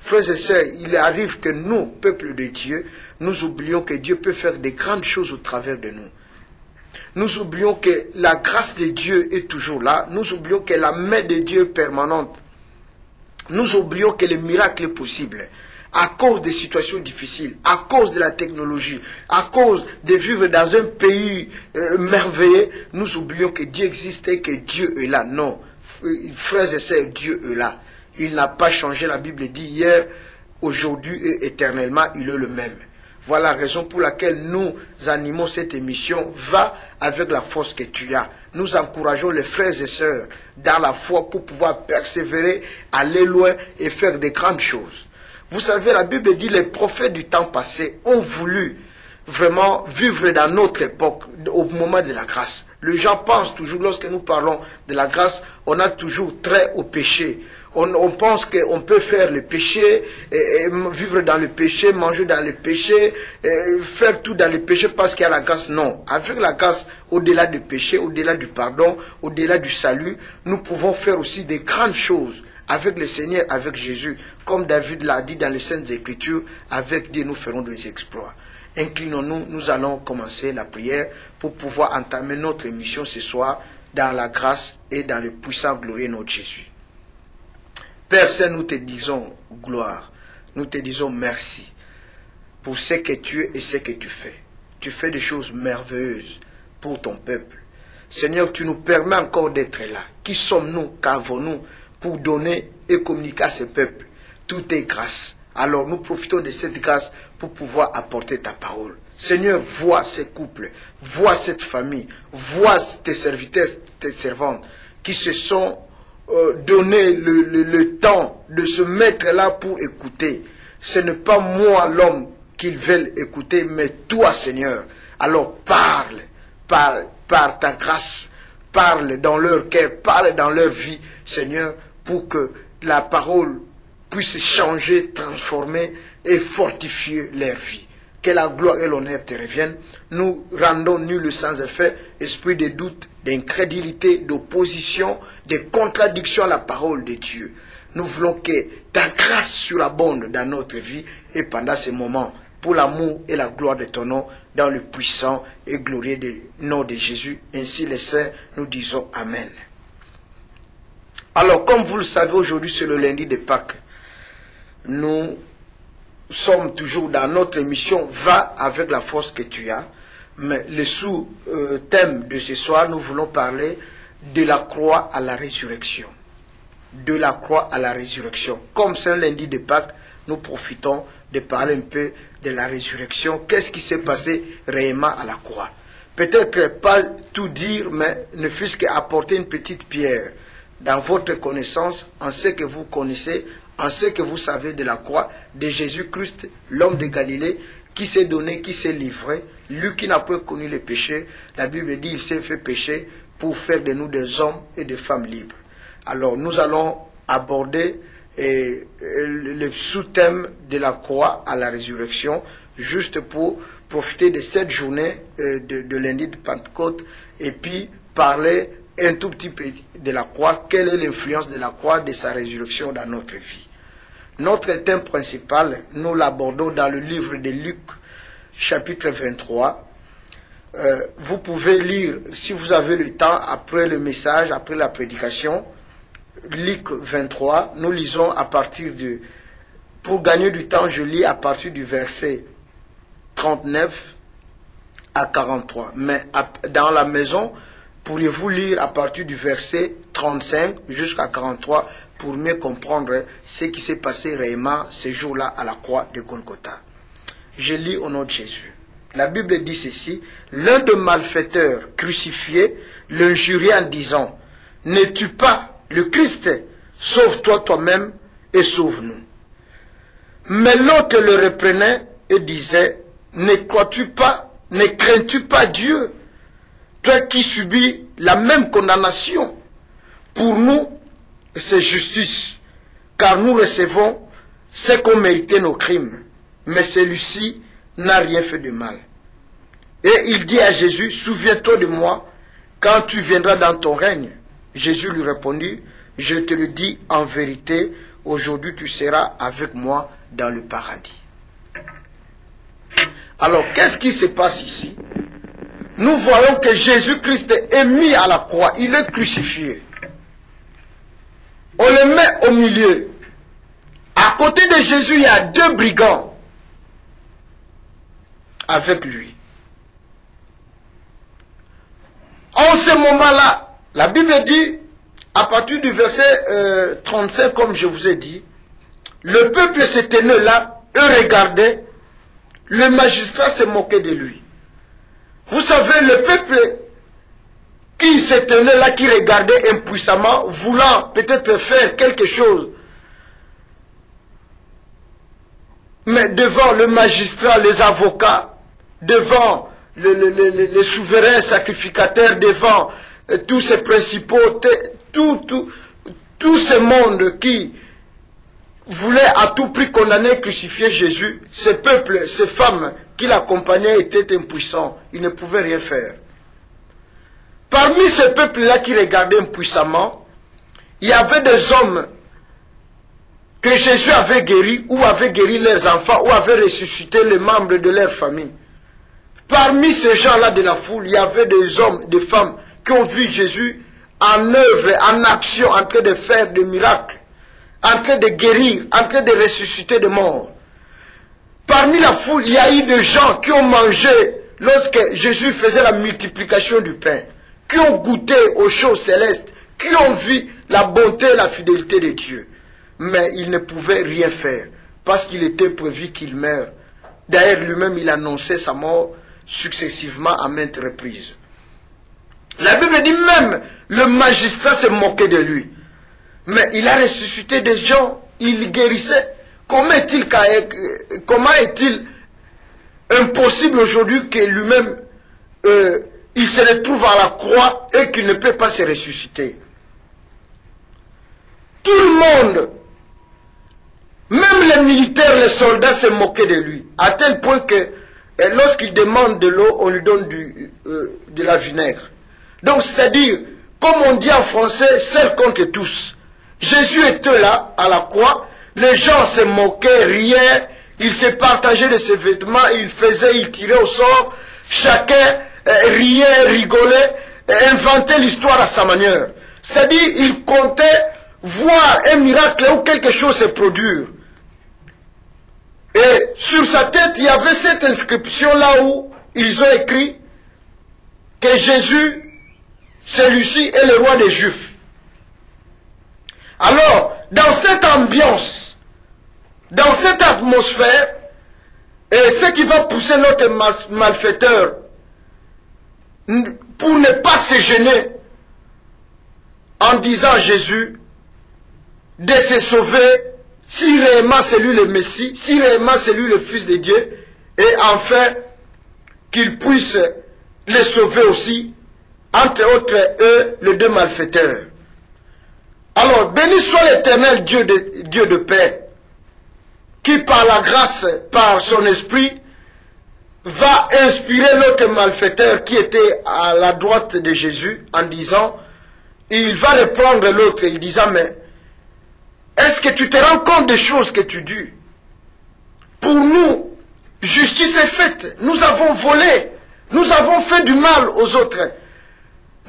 Frères et sœurs, il arrive que nous, peuple de Dieu, nous oublions que Dieu peut faire des grandes choses au travers de nous. Nous oublions que la grâce de Dieu est toujours là. Nous oublions que la main de Dieu est permanente. Nous oublions que le miracle est possible. À cause des situations difficiles, à cause de la technologie, à cause de vivre dans un pays merveilleux, nous oublions que Dieu existe et que Dieu est là. Non, frères et sœurs, Dieu est là. Il n'a pas changé, la Bible dit hier, aujourd'hui et éternellement, il est le même. Voilà la raison pour laquelle nous animons cette émission. Va avec la force que tu as. Nous encourageons les frères et sœurs dans la foi pour pouvoir persévérer, aller loin et faire de grandes choses. Vous savez, la Bible dit les prophètes du temps passé ont voulu vraiment vivre dans notre époque, au moment de la grâce. Les gens pensent toujours, lorsque nous parlons de la grâce, on a toujours trait au péché. On pense qu'on peut faire le péché, et vivre dans le péché, manger dans le péché, faire tout dans le péché parce qu'il y a la grâce. Non, avec la grâce, au-delà du péché, au-delà du pardon, au-delà du salut, nous pouvons faire aussi des grandes choses avec le Seigneur, avec Jésus. Comme David l'a dit dans les Saintes Écritures, avec Dieu nous ferons des exploits. Inclinons-nous, nous allons commencer la prière pour pouvoir entamer notre émission ce soir dans la grâce et dans le puissant glorieux de notre Jésus. Père Saint, nous te disons gloire, nous te disons merci pour ce que tu es et ce que tu fais. Tu fais des choses merveilleuses pour ton peuple. Seigneur, tu nous permets encore d'être là. Qui sommes-nous, qu'avons-nous pour donner et communiquer à ce peuple? Tout est grâce. Alors nous profitons de cette grâce pour pouvoir apporter ta parole. Seigneur, vois ces couples, vois cette famille, vois tes serviteurs, tes servantes qui se sont donné le temps de se mettre là pour écouter. Ce n'est pas moi l'homme qu'ils veulent écouter, mais toi Seigneur. Alors parle par ta grâce, parle dans leur cœur, parle dans leur vie Seigneur, pour que la parole puisse changer, transformer et fortifier leur vie. Que la gloire et l'honneur te reviennent. Nous rendons nul sans effet, esprit de doute, d'incrédulité, d'opposition, de contradiction à la parole de Dieu. Nous voulons que ta grâce surabonde dans notre vie et pendant ces moments, pour l'amour et la gloire de ton nom, dans le puissant et glorieux nom de Jésus. Ainsi les saints, nous disons Amen. Alors, comme vous le savez, aujourd'hui c'est le lundi de Pâques. Nous sommes toujours dans notre émission « Va avec la force que tu as ». Mais le sous-thème de ce soir, nous voulons parler de la croix à la résurrection. De la croix à la résurrection. Comme c'est un lundi de Pâques, nous profitons de parler un peu de la résurrection. Qu'est-ce qui s'est passé réellement à la croix? Peut-être pas tout dire, mais ne fût-ce qu'apporter une petite pierre dans votre connaissance, en ce que vous connaissez, en ce que vous savez de la croix de Jésus-Christ, l'homme de Galilée, qui s'est donné, qui s'est livré, lui qui n'a pas connu le péché. La Bible dit qu'il s'est fait pécher pour faire de nous des hommes et des femmes libres. Alors nous allons aborder le sous-thème de la croix à la résurrection, juste pour profiter de cette journée de lundi de Pentecôte et puis parler un tout petit peu de la croix. Quelle est l'influence de la croix, de sa résurrection dans notre vie? Notre thème principal, nous l'abordons dans le livre de Luc, chapitre 23. Vous pouvez lire, si vous avez le temps, après le message, après la prédication, Luc 23, nous lisons à partir de... Pour gagner du temps, je lis à partir du verset 39 à 43. Mais dans la maison, pourriez-vous lire à partir du verset 35 jusqu'à 43 pour mieux comprendre ce qui s'est passé réellement ces jours-là à la croix de Golgotha. Je lis au nom de Jésus. La Bible dit ceci: l'un des malfaiteurs crucifiés l'injuriait en disant: n'es-tu pas le Christ? Sauve-toi toi-même et sauve-nous. Mais l'autre le reprenait et disait: ne crois-tu pas, ne crains-tu pas Dieu, toi qui subis la même condamnation? Pour nous, c'est justice, car nous recevons ce qu'ont mérité nos crimes, mais celui-ci n'a rien fait de mal. Et il dit à Jésus: souviens-toi de moi quand tu viendras dans ton règne. Jésus lui répondit: je te le dis en vérité, aujourd'hui tu seras avec moi dans le paradis. Alors, qu'est-ce qui se passe ici? Nous voyons que Jésus-Christ est mis à la croix, il est crucifié. On le met au milieu. À côté de Jésus, il y a 2 brigands avec lui. En ce moment-là, la Bible dit, à partir du verset 35, comme je vous ai dit, le peuple se tenait là, eux regardaient, le magistrat se moquait de lui. Vous savez, le peuple qui se tenait là, qui regardait impuissamment, voulant peut-être faire quelque chose, mais devant le magistrat, les avocats, devant les souverains sacrificateurs, devant tous ces principaux, tout ce monde qui voulait à tout prix condamner et crucifier Jésus, ce peuple, ces femmes qui l'accompagnaient étaient impuissants, ils ne pouvaient rien faire. Parmi ce peuple-là qui regardait impuissamment, il y avait des hommes que Jésus avait guéris, ou avait guéri leurs enfants, ou avait ressuscité les membres de leur famille. Parmi ces gens-là de la foule, il y avait des hommes, des femmes qui ont vu Jésus en œuvre, en action, en train de faire des miracles, en train de guérir, en train de ressusciter des morts. Parmi la foule, il y a eu des gens qui ont mangé lorsque Jésus faisait la multiplication du pain, qui ont goûté aux choses célestes, qui ont vu la bonté et la fidélité de Dieu. Mais ils ne pouvaient rien faire, parce qu'il était prévu qu'il meure. D'ailleurs, lui-même, il annonçait sa mort successivement à maintes reprises. La Bible dit même, le magistrat se moquait de lui. Mais il a ressuscité des gens, il guérissait. Comment est-il impossible aujourd'hui que lui-même, il se retrouve à la croix et qu'il ne peut pas se ressusciter? Tout le monde, même les militaires, les soldats se moquaient de lui, à tel point que lorsqu'il demande de l'eau, on lui donne de la vinaigre. Donc, c'est-à-dire, comme on dit en français, seul contre tous. Jésus était là, à la croix, les gens se moquaient, riaient, ils se partageaient de ses vêtements, ils tiraient au sort, chacun riait, rigolait, inventait l'histoire à sa manière. C'est-à-dire, il comptait voir un miracle ou quelque chose se produire. Et sur sa tête, il y avait cette inscription là où ils ont écrit que Jésus, celui-ci est le roi des Juifs. Alors, dans cette ambiance, dans cette atmosphère, et ce qui va pousser notre malfaiteur pour ne pas se gêner en disant à Jésus de se sauver, si réellement c'est lui le Messie, si réellement c'est lui le Fils de Dieu, et enfin qu'il puisse les sauver aussi, entre autres eux, les 2 malfaiteurs. Alors, béni soit l'Éternel Dieu de paix, qui par la grâce, par son esprit, va inspirer l'autre malfaiteur qui était à la droite de Jésus en disant, il va reprendre l'autre, il disant, mais est-ce que tu te rends compte des choses que tu dis? Pour nous, justice est faite. Nous avons volé. Nous avons fait du mal aux autres.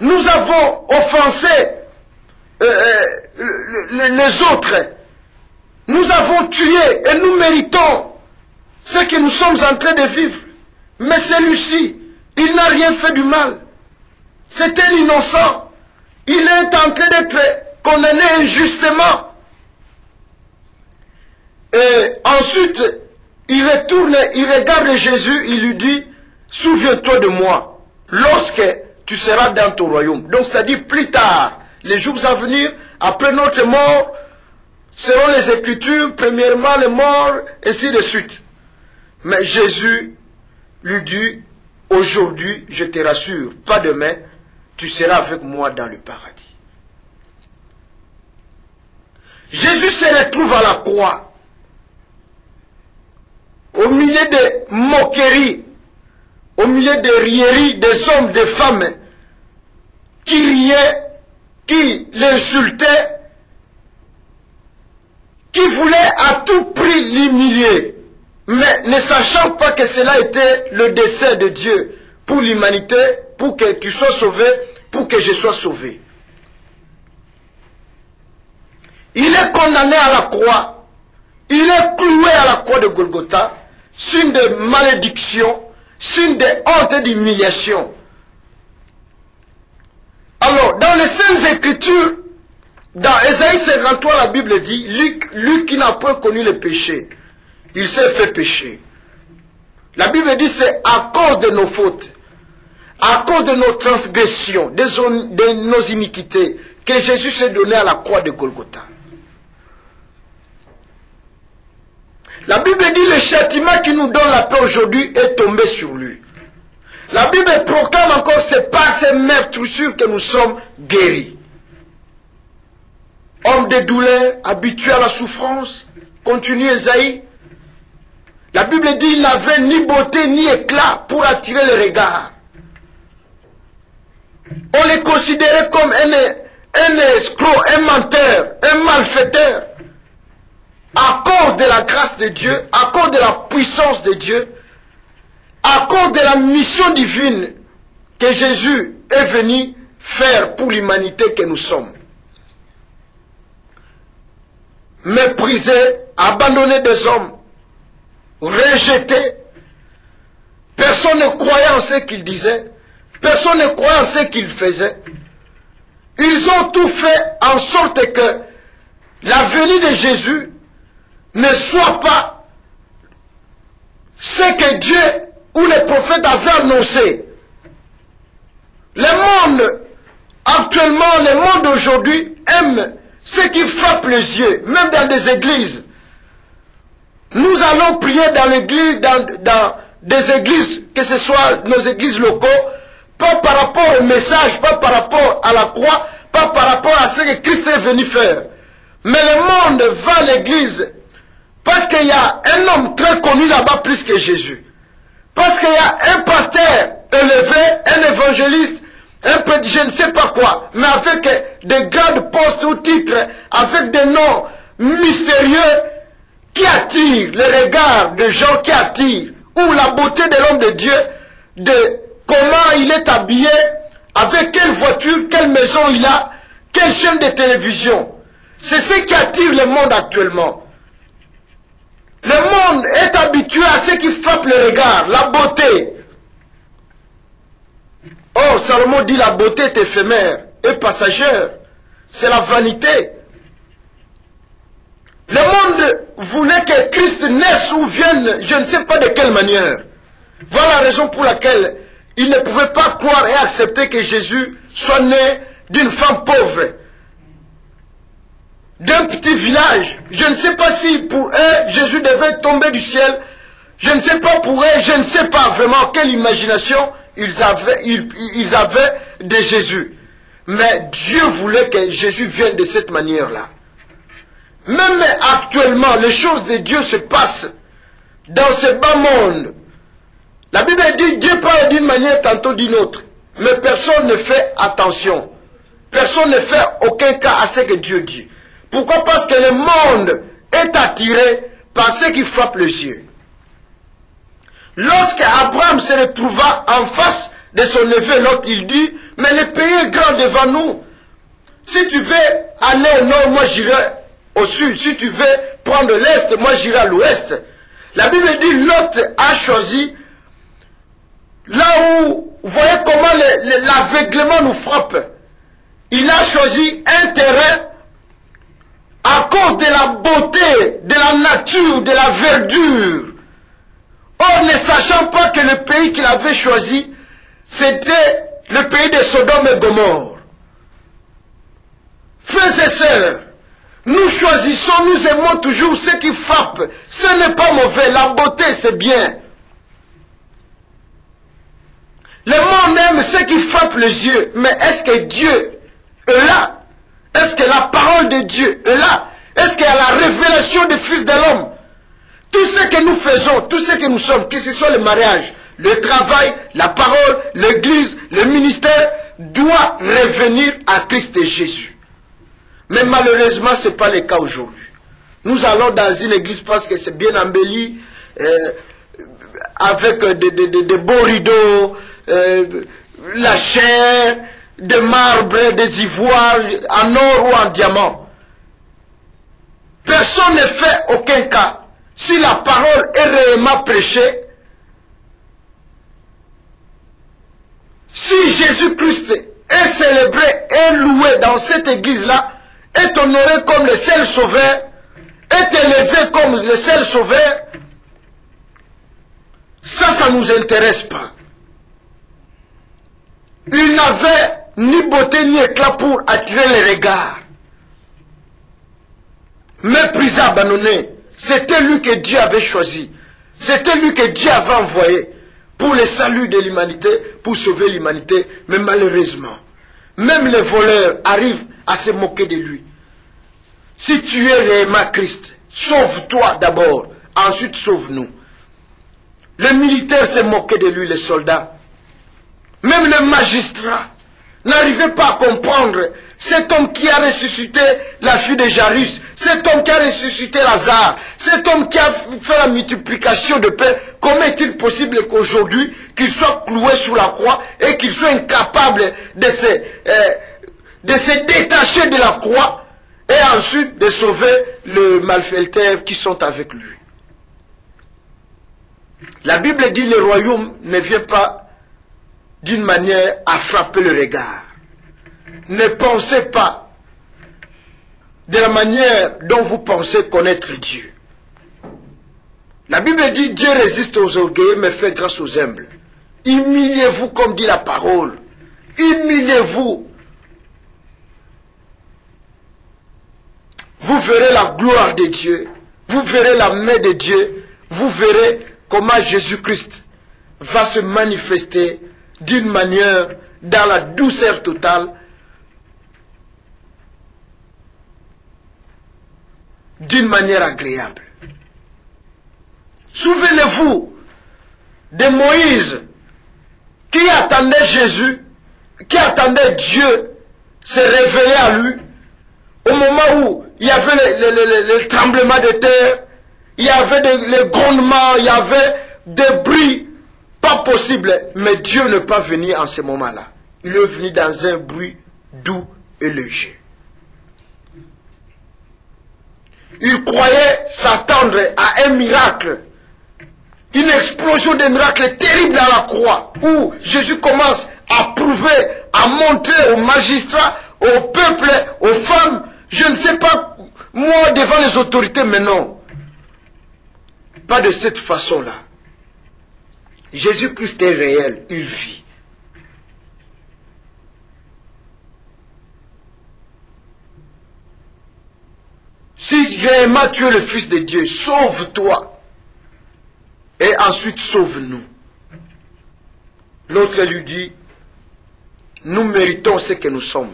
Nous avons offensé les autres. Nous avons tué et nous méritons ce que nous sommes en train de vivre. Mais celui-ci, il n'a rien fait du mal. C'est un innocent. Il est en train d'être condamné injustement. Et ensuite, il retourne, il regarde Jésus, il lui dit, souviens-toi de moi, lorsque tu seras dans ton royaume. Donc, c'est-à-dire plus tard, les jours à venir, après notre mort, selon les Écritures, premièrement les morts, ainsi de suite. Mais Jésus lui dit, aujourd'hui, je te rassure, pas demain, tu seras avec moi dans le paradis. Jésus se retrouve à la croix, au milieu des moqueries, au milieu des rieries des hommes, des femmes qui riaient, qui l'insultaient, qui voulait à tout prix l'humilier, mais ne sachant pas que cela était le dessein de Dieu pour l'humanité, pour que tu sois sauvé, pour que je sois sauvé. Il est condamné à la croix, il est cloué à la croix de Golgotha, signe de malédiction, signe de honte et d'humiliation. Alors, dans les Saintes Écritures, dans Ésaïe 53, la Bible dit, lui qui n'a point connu le péché, il s'est fait pécher. La Bible dit, c'est à cause de nos fautes, à cause de nos transgressions, de nos iniquités, que Jésus s'est donné à la croix de Golgotha. La Bible dit, le châtiment qui nous donne la paix aujourd'hui est tombé sur lui. La Bible proclame encore, c'est par ces meurtrissures que nous sommes guéris. Homme de douleur, habitué à la souffrance, continue Ésaïe. La Bible dit, il n'avait ni beauté ni éclat pour attirer le regard. On le considérait comme un escroc, un menteur, un malfaiteur. À cause de la grâce de Dieu, à cause de la puissance de Dieu, à cause de la mission divine que Jésus est venu faire pour l'humanité que nous sommes. Méprisé, abandonné des hommes, rejeté, personne ne croyait en ce qu'il disait, personne ne croyait en ce qu'il faisait. Ils ont tout fait en sorte que la venue de Jésus ne soit pas ce que Dieu ou les prophètes avaient annoncé. Le monde, actuellement, le monde d'aujourd'hui aime ce qui frappe les yeux, même dans des églises. Nous allons prier dans l'église, dans des églises, que ce soit nos églises locaux, pas par rapport au message, pas par rapport à la croix, pas par rapport à ce que Christ est venu faire. Mais le monde va à l'église parce qu'il y a un homme très connu là-bas plus que Jésus. Parce qu'il y a un pasteur élevé, un évangéliste, un peu, je ne sais pas quoi, mais avec des grands postes ou titres, avec des noms mystérieux qui attirent le regard des gens, qui attirent, ou la beauté de l'homme de Dieu, de comment il est habillé, avec quelle voiture, quelle maison il a, quelle chaîne de télévision. C'est ce qui attire le monde actuellement. Le monde est habitué à ce qui frappe le regard, la beauté. Or, Salomon dit la beauté est éphémère et passagère. C'est la vanité. Le monde voulait que Christ naisse ou vienne, je ne sais pas de quelle manière. Voilà la raison pour laquelle il ne pouvait pas croire et accepter que Jésus soit né d'une femme pauvre, d'un petit village. Je ne sais pas si pour eux, Jésus devait tomber du ciel. Je ne sais pas pour eux, je ne sais pas vraiment quelle imagination ils avaient de Jésus. Mais Dieu voulait que Jésus vienne de cette manière-là. Même actuellement, les choses de Dieu se passent dans ce bas monde. La Bible dit, Dieu parle d'une manière, tantôt d'une autre. Mais personne ne fait attention. Personne ne fait aucun cas à ce que Dieu dit. Pourquoi? Parce que le monde est attiré par ce qui frappe les yeux. Lorsque Abraham se retrouva en face de son neveu Lot, il dit, mais le pays est grand devant nous. Si tu veux aller au nord, moi j'irai au sud. Si tu veux prendre l'est, moi j'irai à l'ouest. La Bible dit, Lot a choisi là où, vous voyez comment l'aveuglement nous frappe. Il a choisi un terrain à cause de la beauté, de la nature, de la verdure. Or, ne sachant pas que le pays qu'il avait choisi, c'était le pays de Sodome et Gomorrhe. Frères et sœurs, nous choisissons, nous aimons toujours ce qui frappe. Ce n'est pas mauvais, la beauté c'est bien. Le monde aime ce qui frappe les yeux, mais est-ce que Dieu est là? Est-ce que la parole de Dieu est là? Est-ce qu'il y a la révélation du Fils de l'homme? Tout ce que nous faisons, tout ce que nous sommes, que ce soit le mariage, le travail, la parole, l'église, le ministère, doit revenir à Christ et Jésus. Mais malheureusement, ce n'est pas le cas aujourd'hui. Nous allons dans une église parce que c'est bien embelli, avec des beaux rideaux, la chair, des marbres, des ivoires, en or ou en diamant. Personne ne fait aucun cas. Si la parole est réellement prêchée, si Jésus-Christ est célébré et loué dans cette église-là, est honoré comme le seul sauveur, est élevé comme le seul sauveur, ça ne nous intéresse pas. Il n'avait ni beauté ni éclat pour attirer les regards. Méprisé, abandonné. C'était lui que Dieu avait choisi. C'était lui que Dieu avait envoyé pour le salut de l'humanité, pour sauver l'humanité. Mais malheureusement, même les voleurs arrivent à se moquer de lui. Si tu es réellement Christ, sauve-toi d'abord, ensuite sauve-nous. Les militaires se moquaient de lui, les soldats. Même les magistrats n'arrivaient pas à comprendre cet homme qui a ressuscité la fille de Jairus, cet homme qui a ressuscité Lazare, cet homme qui a fait la multiplication de pain. Comment est-il possible qu'aujourd'hui, qu'il soit cloué sous la croix et qu'il soit incapable de se détacher de la croix et ensuite de sauver les malfaiteurs qui sont avec lui? La Bible dit que le royaume ne vient pas d'une manière à frapper le regard. Ne pensez pas de la manière dont vous pensez connaître Dieu. La Bible dit Dieu résiste aux orgueilleux mais fait grâce aux humbles. Humiliez-vous comme dit la parole. Humiliez-vous. Vous verrez la gloire de Dieu. Vous verrez la main de Dieu. Vous verrez comment Jésus-Christ va se manifester d'une manière dans la douceur totale, d'une manière agréable. Souvenez-vous de Moïse qui attendait Jésus, qui attendait Dieu se révéler à lui au moment où il y avait le tremblement de terre, il y avait les grondements, il y avait des bruits pas possibles. Mais Dieu n'est pas venu en ce moment-là. Il est venu dans un bruit doux et léger. Il croyait s'attendre à un miracle, une explosion de miracles terrible à la croix, où Jésus commence à prouver, à montrer aux magistrats, au peuple, aux femmes, je ne sais pas, moi devant les autorités, mais non. Pas de cette façon-là. Jésus-Christ est réel, il vit. Si réellement tu es le Fils de Dieu, sauve-toi. Et ensuite sauve-nous. L'autre lui dit, nous méritons ce que nous sommes.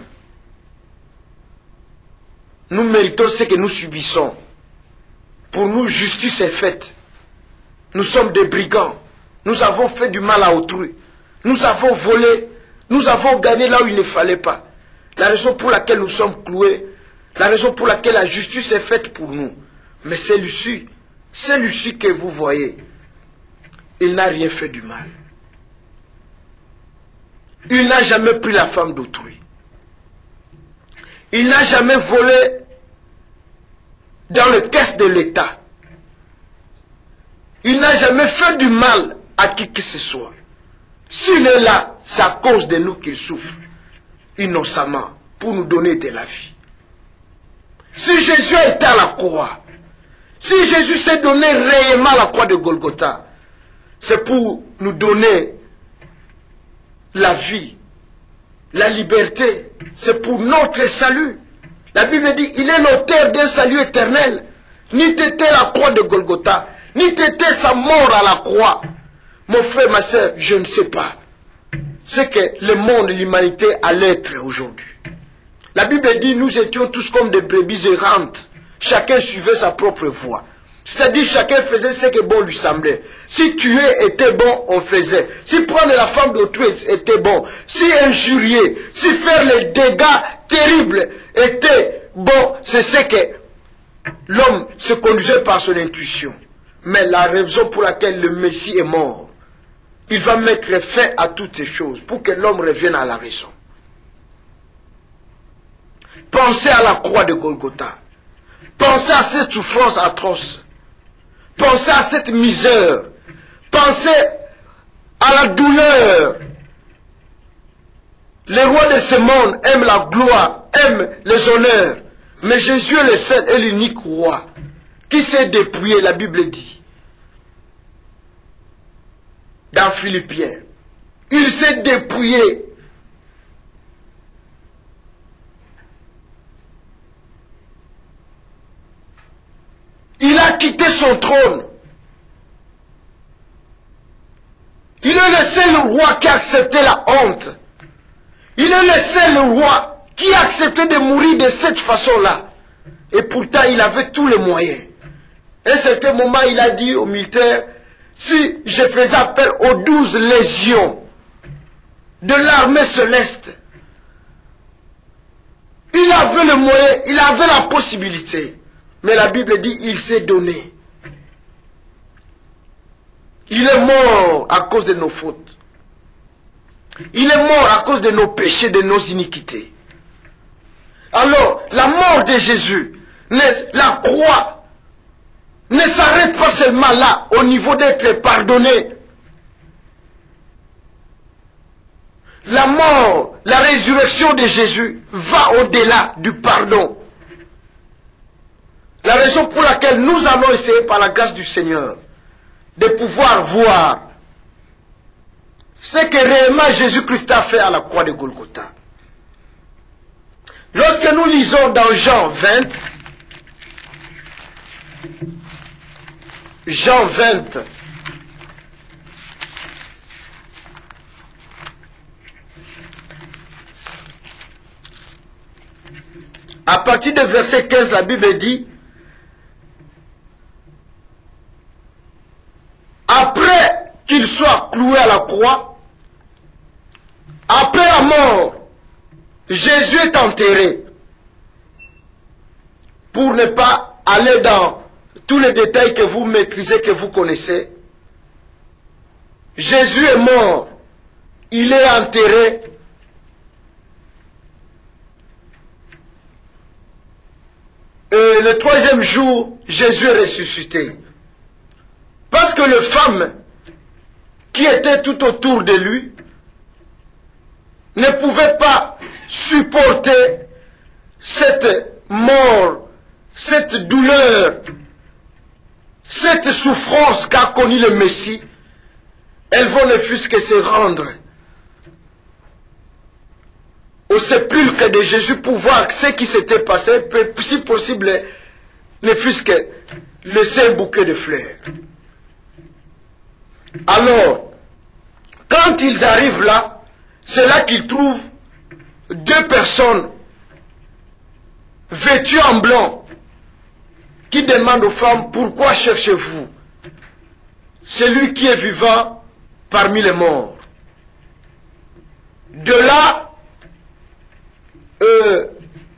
Nous méritons ce que nous subissons. Pour nous, justice est faite. Nous sommes des brigands. Nous avons fait du mal à autrui. Nous avons volé. Nous avons gagné là où il ne fallait pas. La raison pour laquelle nous sommes cloués, la raison pour laquelle la justice est faite pour nous. Mais c'est Lucie que vous voyez. Il n'a rien fait du mal. Il n'a jamais pris la femme d'autrui. Il n'a jamais volé dans le caisse de l'État. Il n'a jamais fait du mal à qui que ce soit. S'il est là, c'est à cause de nous qu'il souffre, innocemment, pour nous donner de la vie. Si Jésus était à la croix, si Jésus s'est donné réellement à la croix de Golgotha, c'est pour nous donner la vie, la liberté, c'est pour notre salut. La Bible dit, il est l'auteur d'un salut éternel. Ni t'était la croix de Golgotha, ni t'était sa mort à la croix. Mon frère, ma soeur, je ne sais pas. C'est que le monde, l'humanité allait être aujourd'hui. La Bible dit, nous étions tous comme des brebis errantes. Chacun suivait sa propre voie. C'est-à-dire, chacun faisait ce que bon lui semblait. Si tuer était bon, on faisait. Si prendre la femme d'autrui était bon. Si injurier, si faire les dégâts terribles était bon, c'est ce que l'homme se conduisait par son intuition. Mais la raison pour laquelle le Messie est mort, il va mettre fin à toutes ces choses pour que l'homme revienne à la raison. Pensez à la croix de Golgotha. Pensez à cette souffrance atroce. Pensez à cette misère. Pensez à la douleur. Les rois de ce monde aiment la gloire, aiment les honneurs. Mais Jésus est le seul et l'unique roi qui s'est dépouillé, la Bible dit. Dans Philippiens. Il s'est dépouillé. Il a quitté son trône. Il est le seul roi qui a accepté la honte. Il est le seul roi qui a accepté de mourir de cette façon-là. Et pourtant, il avait tous les moyens. À un certain moment, il a dit aux militaires, si je faisais appel aux 12 légions de l'armée céleste, il avait le moyen, il avait la possibilité. Mais la Bible dit, il s'est donné. Il est mort à cause de nos fautes. Il est mort à cause de nos péchés, de nos iniquités. Alors, la mort de Jésus, la croix, ne s'arrête pas seulement là, au niveau d'être pardonné. La mort, la résurrection de Jésus va au-delà du pardon. La raison pour laquelle nous allons essayer par la grâce du Seigneur de pouvoir voir ce que réellement Jésus-Christ a fait à la croix de Golgotha. Lorsque nous lisons dans Jean 20, à partir de verset 15, la Bible dit, après qu'il soit cloué à la croix, après la mort, Jésus est enterré. Pour ne pas aller dans tous les détails que vous maîtrisez, que vous connaissez, Jésus est mort. Il est enterré. Et le troisième jour, Jésus est ressuscité. Parce que les femmes qui étaient tout autour de lui ne pouvaient pas supporter cette mort, cette douleur, cette souffrance qu'a connue le Messie. Elles vont ne fût-ce que se rendre au sépulcre de Jésus pour voir ce qui s'était passé, si possible, ne fût-ce que laisser un bouquet de fleurs. Alors, quand ils arrivent là, c'est là qu'ils trouvent deux personnes vêtues en blanc qui demandent aux femmes, pourquoi cherchez-vous celui qui est vivant parmi les morts? De là,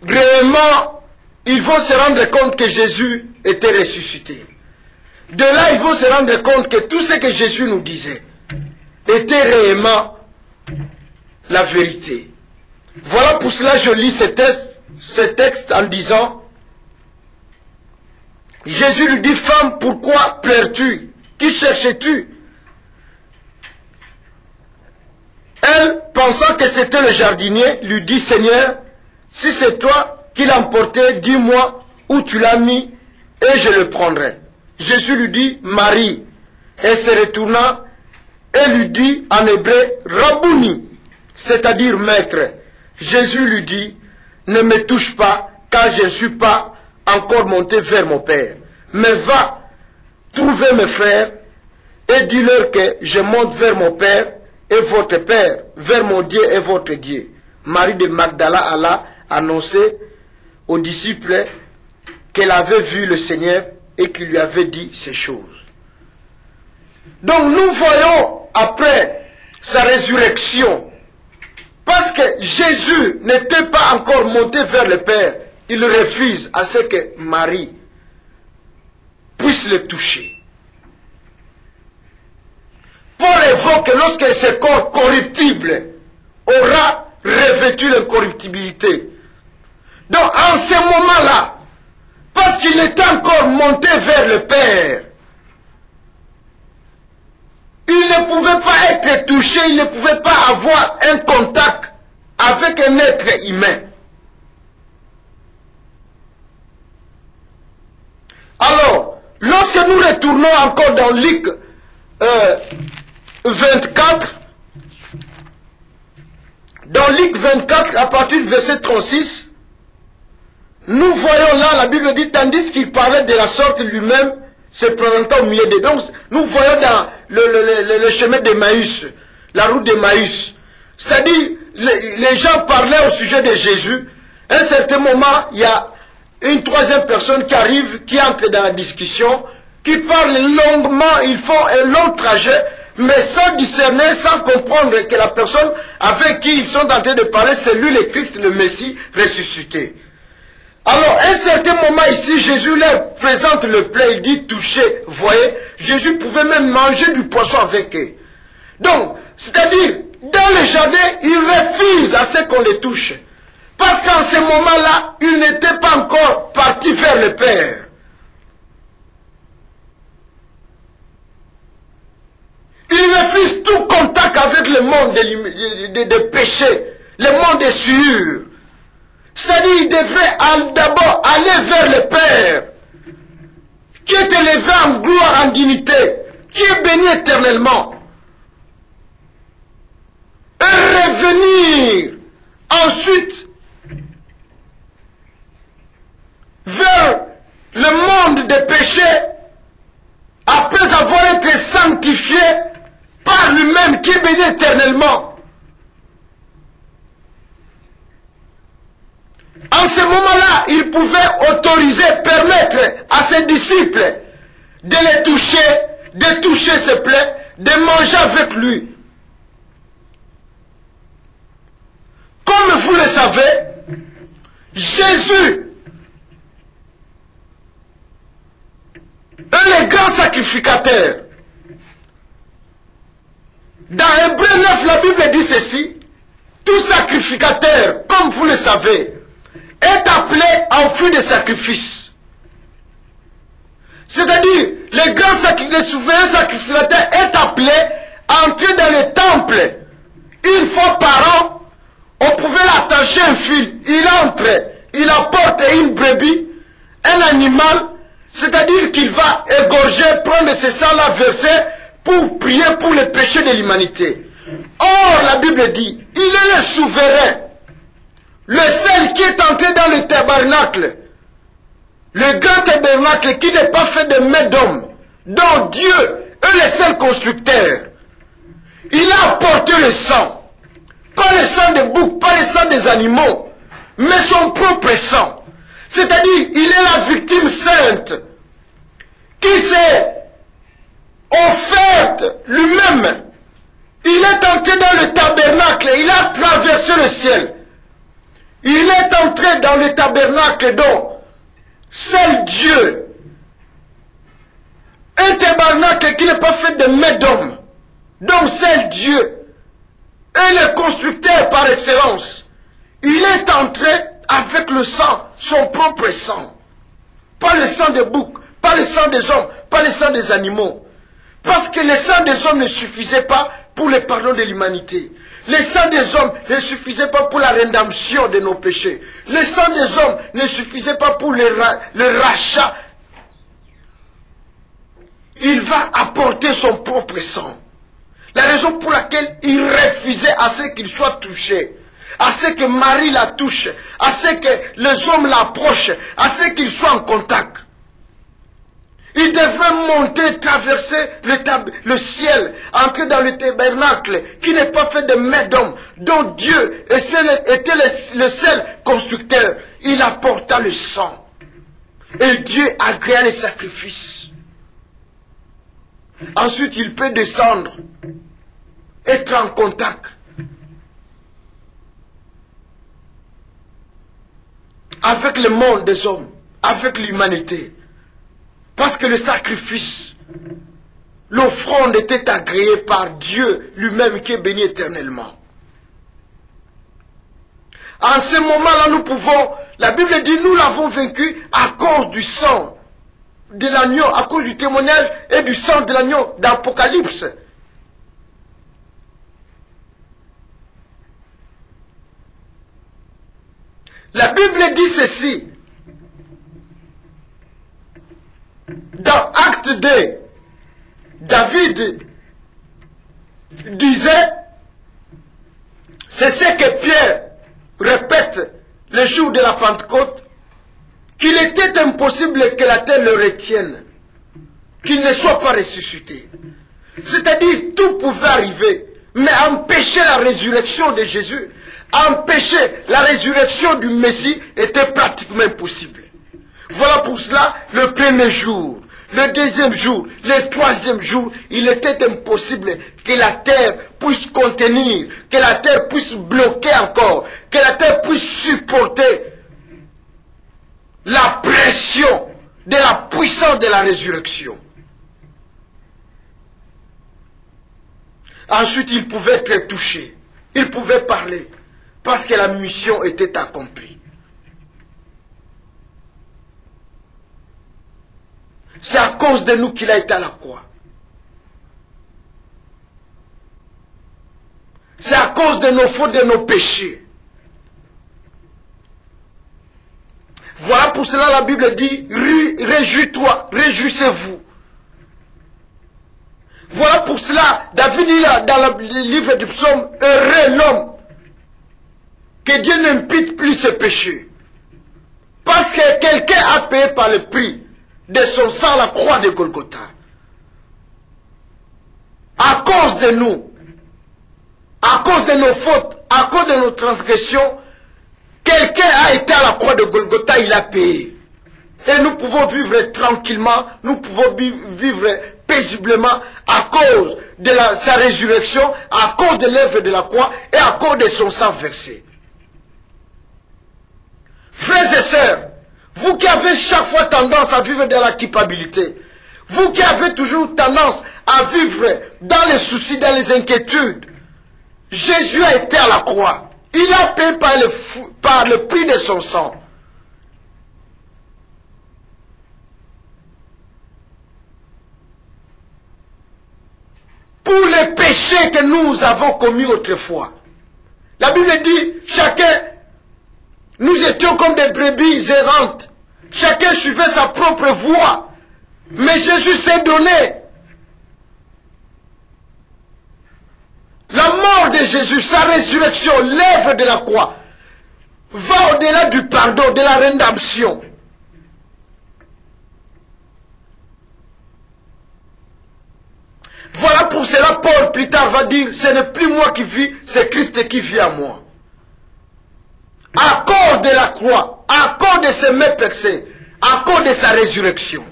réellement, ils vont se rendre compte que Jésus était ressuscité. De là, ils vont se rendre compte que tout ce que Jésus nous disait était réellement la vérité. Voilà pour cela je lis ce texte en disant, Jésus lui dit, femme, pourquoi pleures-tu? Qui cherches-tu? Elle, pensant que c'était le jardinier, lui dit, Seigneur, si c'est toi qui l'as emporté, dis-moi où tu l'as mis et je le prendrai. Jésus lui dit, Marie. Elle se retourna et lui dit en hébreu, Rabouni, c'est-à-dire maître. Jésus lui dit, ne me touche pas, car je ne suis pas encore monté vers mon Père. Mais va trouver mes frères et dis-leur que je monte vers mon Père et votre Père, vers mon Dieu et votre Dieu. Marie de Magdala alla annoncer aux disciples qu'elle avait vu le Seigneur et qu'il lui avait dit ces choses. Donc nous voyons après sa résurrection, parce que Jésus n'était pas encore monté vers le Père, il refuse à ce que Marie puisse le toucher. Paul évoque lorsque ce corps corruptible aura revêtu l'incorruptibilité. Donc en ce moment-là, parce qu'il était encore monté vers le Père, il ne pouvait pas être touché, il ne pouvait pas avoir un contact avec un être humain. Alors, lorsque nous retournons encore dans Luc 24, dans Luc 24, à partir du verset 36, nous voyons là, la Bible dit, tandis qu'il parlait de la sorte lui-même, se présentant au milieu des... Donc, nous voyons dans le chemin d'Emmaüs, la route d'Emmaüs. C'est-à-dire, les gens parlaient au sujet de Jésus. À un certain moment, il y a une troisième personne qui arrive, qui entre dans la discussion, qui parle longuement, ils font un long trajet, mais sans discerner, sans comprendre que la personne avec qui ils sont en train de parler, c'est lui le Christ, le Messie ressuscité. Alors, à un certain moment ici, Jésus leur présente le plat, il dit toucher, vous voyez, Jésus pouvait même manger du poisson avec eux. Donc, c'est-à-dire, dans le jardin, il refuse à ce qu'on les touche. Parce qu'en ce moment-là, il n'était pas encore parti vers le Père. Il refuse tout contact avec le monde des péchés, le monde des souillures. C'est-à-dire, il devrait d'abord aller vers le Père, qui est élevé en gloire, en dignité, qui est béni éternellement. Et revenir ensuite vers le monde des péchés, après avoir été sanctifié par lui-même, qui est béni éternellement. En ce moment-là, il pouvait autoriser, permettre à ses disciples de les toucher, de toucher ses plaies, de manger avec lui. Comme vous le savez, Jésus est le grand sacrificateur. Dans Hébreux 9, la Bible dit ceci: tout sacrificateur, comme vous le savez, est appelé à offrir des sacrifices. C'est-à-dire, le souverain sacrificateur est appelé à entrer dans le temple. Une fois par an, on pouvait l'attacher un fil. Il entre, il apporte une brebis, un animal, c'est-à-dire qu'il va égorger, prendre ce sang-là, verser, pour prier pour les péchés de l'humanité. Or, la Bible dit, il est le souverain. Le seul qui est entré dans le tabernacle, le grand tabernacle qui n'est pas fait de main d'homme, dont Dieu est le seul constructeur. Il a apporté le sang, pas le sang des boucs, pas le sang des animaux, mais son propre sang. C'est-à-dire, il est la victime sainte qui s'est offerte lui-même. Il est entré dans le tabernacle, il a traversé le ciel. Il est entré dans le tabernacle dont seul Dieu, un tabernacle qui n'est pas fait de main d'homme, dont seul Dieu est le constructeur par excellence. Il est entré avec le sang, son propre sang. Pas le sang des boucs, pas le sang des hommes, pas le sang des animaux. Parce que le sang des hommes ne suffisait pas pour le pardon de l'humanité. Le sang des hommes ne suffisait pas pour la rédemption de nos péchés. Le sang des hommes ne suffisait pas pour le rachat. Il va apporter son propre sang. La raison pour laquelle il refusait à ce qu'il soit touché, à ce que Marie la touche, à ce que les hommes l'approchent, à ce qu'il soit en contact. Il devrait monter, traverser le ciel, entrer dans le tabernacle, qui n'est pas fait de main d'homme, dont Dieu était le seul constructeur. Il apporta le sang. Et Dieu agréa les sacrifices. Ensuite, il peut descendre, être en contact avec le monde des hommes, avec l'humanité. Parce que le sacrifice, l'offrande était agréée par Dieu lui-même qui est béni éternellement. En ce moment-là, nous pouvons, la Bible dit, nous l'avons vaincu à cause du sang de l'agneau, à cause du témoignage et du sang de l'agneau d'Apocalypse. La Bible dit ceci. Dans Acte 2, David disait, c'est ce que Pierre répète le jour de la Pentecôte, qu'il était impossible que la terre le retienne, qu'il ne soit pas ressuscité. C'est-à-dire, tout pouvait arriver, mais empêcher la résurrection de Jésus, empêcher la résurrection du Messie était pratiquement impossible. Voilà pour cela, le premier jour, le deuxième jour, le troisième jour, il était impossible que la terre puisse contenir, que la terre puisse bloquer encore, que la terre puisse supporter la pression de la puissance de la résurrection. Ensuite, il pouvait être touché, il pouvait parler, parce que la mission était accomplie. C'est à cause de nous qu'il a été à la croix. C'est à cause de nos fautes, de nos péchés. Voilà pour cela la Bible dit, réjouis-toi, réjouissez-vous. Voilà pour cela, David dit là, dans le livre du psaume, heureux l'homme, que Dieu n'impute plus ses péchés. Parce que quelqu'un a payé par le prix de son sang la croix de Golgotha. À cause de nous, à cause de nos fautes, à cause de nos transgressions, quelqu'un a été à la croix de Golgotha, il a payé. Et nous pouvons vivre tranquillement, nous pouvons vivre paisiblement à cause de sa résurrection, à cause de l'œuvre de la croix et à cause de son sang versé. Frères et sœurs, vous qui avez chaque fois tendance à vivre dans la culpabilité, vous qui avez toujours tendance à vivre dans les soucis, dans les inquiétudes, Jésus a été à la croix. Il a payé par le prix de son sang. Pour les péchés que nous avons commis autrefois. La Bible dit, chacun, nous étions comme des brebis errantes. Chacun suivait sa propre voie. Mais Jésus s'est donné. La mort de Jésus, sa résurrection, l'œuvre de la croix, va au-delà du pardon, de la rédemption. Voilà pour cela, Paul plus tard va dire, ce n'est plus moi qui vis, c'est Christ qui vit en moi. À cause de la croix, à cause de ses mains percées, à cause de sa résurrection.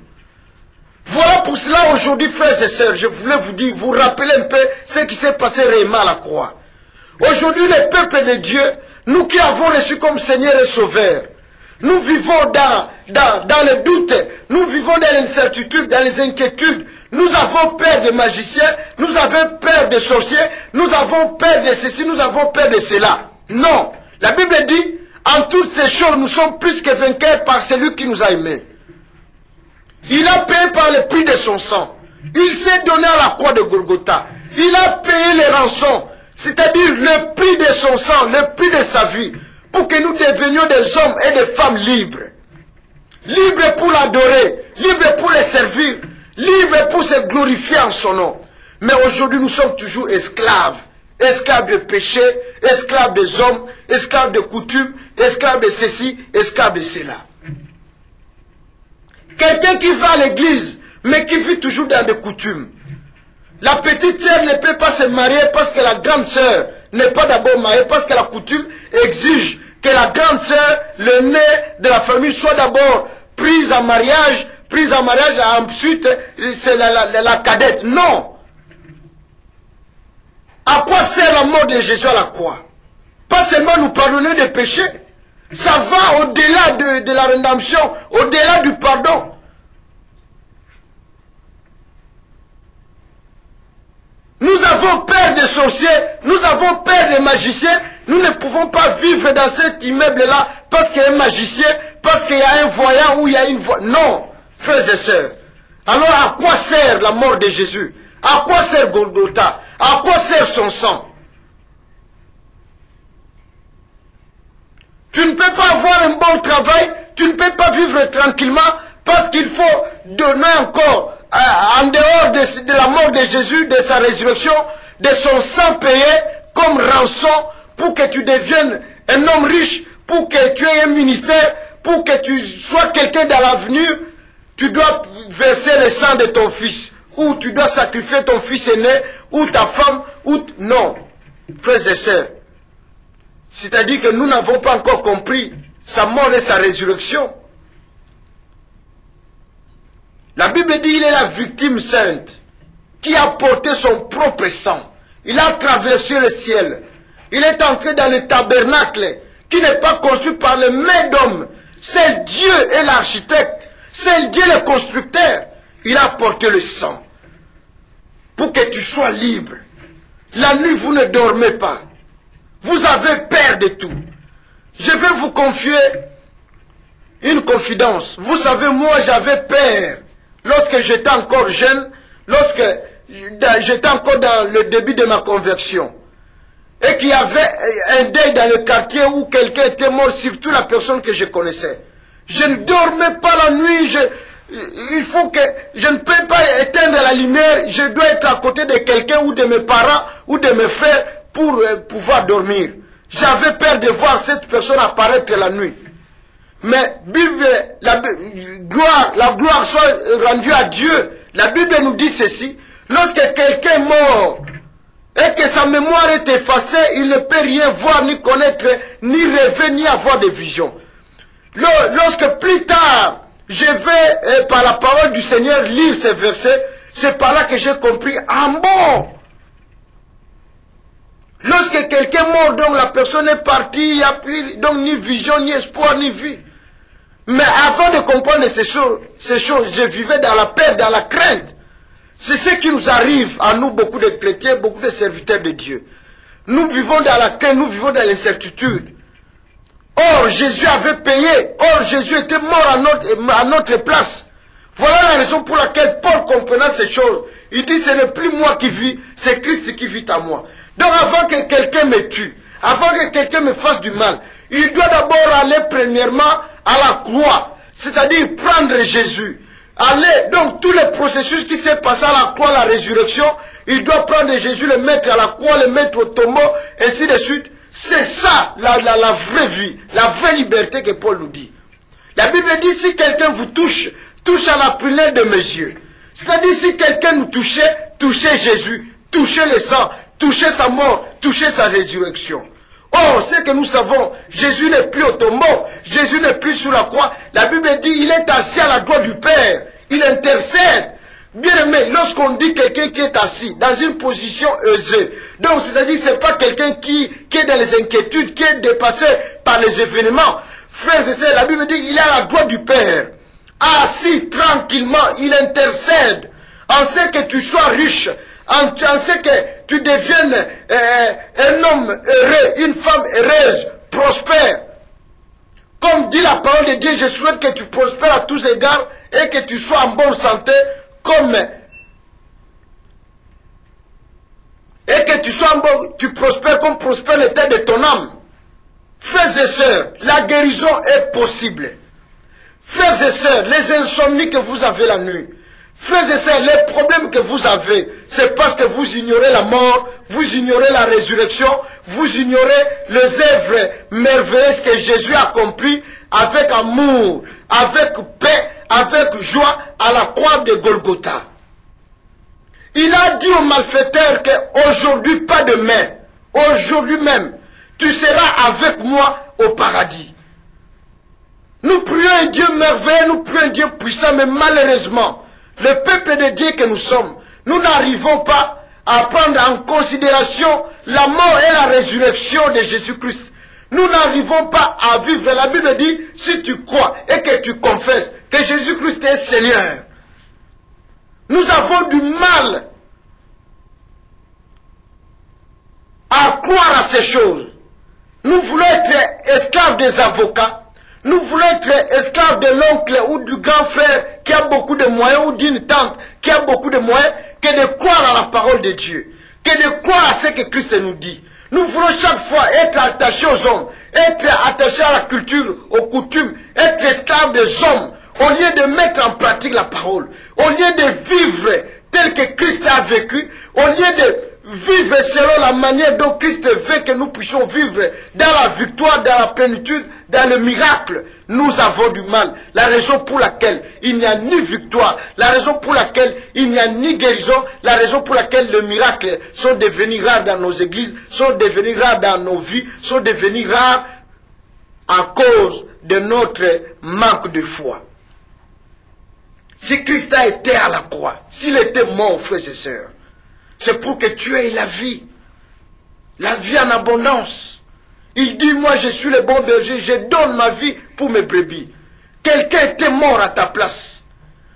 Voilà pour cela aujourd'hui, frères et sœurs, je voulais vous dire, vous rappeler un peu ce qui s'est passé réellement à la croix. Aujourd'hui, le peuple de Dieu, nous qui avons reçu comme Seigneur et Sauveur, nous vivons dans le doute, nous vivons dans l'incertitude, dans les inquiétudes. Nous avons peur des magiciens, nous avons peur des sorciers, nous avons peur de ceci, nous avons peur de cela. Non, la Bible dit, en toutes ces choses, nous sommes plus que vainqueurs par celui qui nous a aimés. Il a payé par le prix de son sang. Il s'est donné à la croix de Golgotha. Il a payé les rançons, c'est-à-dire le prix de son sang, le prix de sa vie, pour que nous devenions des hommes et des femmes libres. Libres pour l'adorer, libres pour le servir, libres pour se glorifier en son nom. Mais aujourd'hui, nous sommes toujours esclaves. Esclaves de péché, esclaves des hommes, esclaves de coutumes, esclaves de ceci, esclaves de cela. Quelqu'un qui va à l'église, mais qui vit toujours dans des coutumes. La petite sœur ne peut pas se marier parce que la grande sœur n'est pas d'abord mariée, parce que la coutume exige que la grande sœur, le nez de la famille, soit d'abord prise en mariage, ensuite c'est la cadette. Non. À quoi sert la mort de Jésus à la croix? Pas seulement nous pardonner des péchés. Ça va au-delà de la rédemption, au-delà du pardon. avons peur des sorciers, nous avons peur des magiciens. Nous ne pouvons pas vivre dans cet immeuble-là parce qu'il y a un magicien, parce qu'il y a un voyant ou il y a une voix. Non, frères et sœurs. Alors à quoi sert la mort de Jésus? À quoi sert Golgotha? À quoi sert son sang? Tu ne peux pas avoir un bon travail, tu ne peux pas vivre tranquillement parce qu'il faut donner encore, en dehors de la mort de Jésus, de sa résurrection, de son sang payé comme rançon pour que tu deviennes un homme riche, pour que tu aies un ministère, pour que tu sois quelqu'un dans l'avenir. Tu dois verser le sang de ton fils, ou tu dois sacrifier ton fils aîné, ou ta femme, ou... Non, frères et sœurs. C'est-à-dire que nous n'avons pas encore compris sa mort et sa résurrection. La Bible dit qu'il est la victime sainte qui a porté son propre sang. Il a traversé le ciel. Il est entré dans le tabernacle qui n'est pas construit par les mains d'hommes. C'est Dieu et l'architecte. C'est Dieu le constructeur. Il a porté le sang pour que tu sois libre. La nuit, vous ne dormez pas. Vous avez peur de tout. Je vais vous confier une confidence. Vous savez, moi, j'avais peur lorsque j'étais encore jeune, lorsque j'étais encore dans le début de ma conversion. Et qu'il y avait un deuil dans le quartier où quelqu'un était mort, surtout la personne que je connaissais. Je ne dormais pas la nuit, il faut que je ne peux pas éteindre la lumière, je dois être à côté de quelqu'un ou de mes parents ou de mes frères pour pouvoir dormir. J'avais peur de voir cette personne apparaître la nuit. Mais la gloire soit rendue à Dieu. La Bible nous dit ceci, lorsque quelqu'un est mort et que sa mémoire est effacée, il ne peut rien voir, ni connaître, ni rêver, ni avoir de vision. Lorsque plus tard, je vais, par la parole du Seigneur, lire ces versets, c'est par là que j'ai compris, ah bon, lorsque quelqu'un est mort, donc la personne est partie, il n'y a plus donc ni vision, ni espoir, ni vie. Mais avant de comprendre ces choses, je vivais dans la peur, dans la crainte. C'est ce qui nous arrive à nous, beaucoup de chrétiens, beaucoup de serviteurs de Dieu. Nous vivons dans la crainte, nous vivons dans l'incertitude. Or, Jésus avait payé. Or, Jésus était mort à notre place. Voilà la raison pour laquelle Paul, comprenant ces choses, il dit, ce n'est plus moi qui vis, c'est Christ qui vit en moi. Donc, avant que quelqu'un me tue, avant que quelqu'un me fasse du mal, il doit d'abord aller premièrement à la croix, c'est-à-dire prendre Jésus. Aller, donc tout le processus qui s'est passé à la croix, la résurrection, il doit prendre Jésus, le mettre à la croix, le mettre au tombeau, ainsi de suite. C'est ça la vraie vie, la vraie liberté que Paul nous dit. La Bible dit, si quelqu'un vous touche à la prunelle de mes yeux. C'est-à-dire, si quelqu'un nous touchait, touchez Jésus, touchez le sang, touchez sa mort, touchez sa résurrection. Or, ce que nous savons, Jésus n'est plus au tombeau, Jésus n'est plus sur la croix. La Bible dit, il est assis à la droite du Père, il intercède. Bien aimé, lorsqu'on dit quelqu'un qui est assis dans une position aisée, donc c'est-à-dire que ce n'est pas quelqu'un qui est dans les inquiétudes, qui est dépassé par les événements. Frères et sœurs, la Bible dit, il est à la droite du Père, assis tranquillement, il intercède, en ce que tu sois riche, en ce que tu deviennes un homme heureux, une femme heureuse, prospère. Comme dit la parole de Dieu, je souhaite que tu prospères à tous égards et que tu sois en bonne santé, et que tu prospères comme prospère l'état de ton âme. Frères et sœurs, la guérison est possible. Frères et sœurs, les insomnies que vous avez la nuit, frères et sœurs, les problèmes que vous avez, c'est parce que vous ignorez la mort, vous ignorez la résurrection, vous ignorez les œuvres merveilleuses que Jésus a accomplies avec amour, avec paix, avec joie à la croix de Golgotha. Il a dit aux malfaiteurs qu'aujourd'hui, pas demain, aujourd'hui même, tu seras avec moi au paradis. Nous prions un Dieu merveilleux, nous prions un Dieu puissant, mais malheureusement, le peuple de Dieu que nous sommes, nous n'arrivons pas à prendre en considération la mort et la résurrection de Jésus-Christ. Nous n'arrivons pas à vivre. La Bible dit, si tu crois et que tu confesses que Jésus-Christ est Seigneur, nous avons du mal chose. Nous voulons être esclaves des avocats. Nous voulons être esclaves de l'oncle ou du grand frère qui a beaucoup de moyens ou d'une tante qui a beaucoup de moyens que de croire à la parole de Dieu, que de croire à ce que Christ nous dit. Nous voulons chaque fois être attachés aux hommes, être attachés à la culture, aux coutumes, être esclaves des hommes, au lieu de mettre en pratique la parole, au lieu de vivre tel que Christ a vécu, au lieu de vivre selon la manière dont Christ veut que nous puissions vivre dans la victoire, dans la plénitude, dans le miracle, nous avons du mal. La raison pour laquelle il n'y a ni victoire, la raison pour laquelle il n'y a ni guérison, la raison pour laquelle les miracles sont devenus rares dans nos églises, sont devenus rares dans nos vies, sont devenus rares à cause de notre manque de foi. Si Christ a été à la croix, s'il était mort, frères et sœurs, c'est pour que tu aies la vie en abondance. Il dit, moi je suis le bon berger, je donne ma vie pour mes brebis. Quelqu'un était mort à ta place.